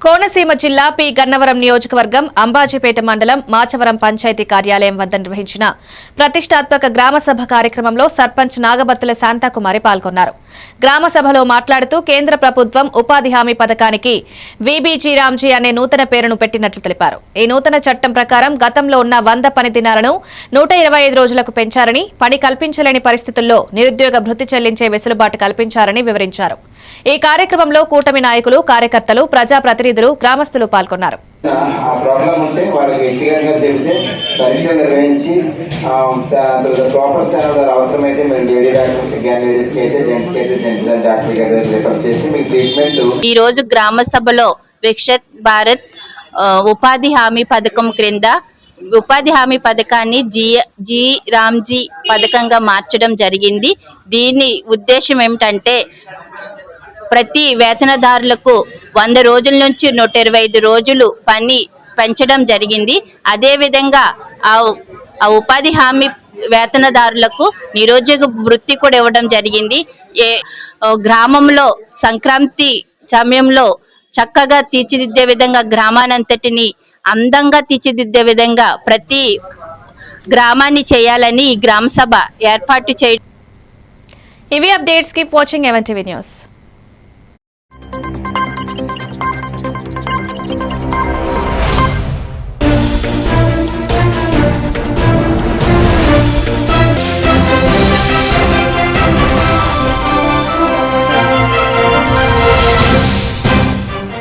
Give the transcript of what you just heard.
కోనసీమ జిల్లా పి గన్నవరం నియోజకవర్గం అంబాజీపేట మండలం మాచవరం పంచాయతీ కార్యాలయం వద్ద నిర్వహించిన ప్రతిష్టాత్మక గ్రామ సభ కార్యక్రమంలో సర్పంచ్ నాగబత్తుల శాంతాకుమారి పాల్గొన్నారు. గ్రామ సభలో మాట్లాడుతూ కేంద్ర ప్రభుత్వం ఉపాధి హామీ పథకానికి వీబీజీ రామ్జీ అనే నూతన పేరును పెట్టినట్లు తెలిపారు. ఈ నూతన చట్టం ప్రకారం గతంలో ఉన్న 100 పని దినాలను 125 రోజులకు పెంచారని, పని కల్పించలేని పరిస్థితుల్లో నిరుద్యోగ భృతి చెల్లించే వెసులుబాటు కల్పించారని వివరించారు. ఈ కార్యక్రమంలో కూటమి నాయకులు, కార్యకర్తలు, ప్రజాప్రతినిధులు, గ్రామస్తులు పాల్గొన్నారు. ఈ రోజు గ్రామ సభలో వికసిత్ భారత్ ఉపాధి హామీ పథకం క్రింద ఉపాధి హామీ పథకాన్ని జీ రామ్జీ పథకంగా మార్చడం జరిగింది. దీని ఉద్దేశం ఏమిటంటే ప్రతి వేతనదారులకు 100 రోజుల నుంచి 125 రోజులు పని పెంచడం జరిగింది. అదేవిధంగా ఆ ఉపాధి హామీ వేతనదారులకు నిరుద్యోగ వృత్తి కూడా ఇవ్వడం జరిగింది. గ్రామంలో సంక్రాంతి సమయంలో చక్కగా తీర్చిదిద్దే విధంగా గ్రామానంతటిని అందంగా తీర్చిదిద్దే విధంగా ప్రతి గ్రామాన్ని చేయాలని ఈ గ్రామ సభ ఏర్పాటు చేయడం. ఇవి updates. Keep watching MNTV news.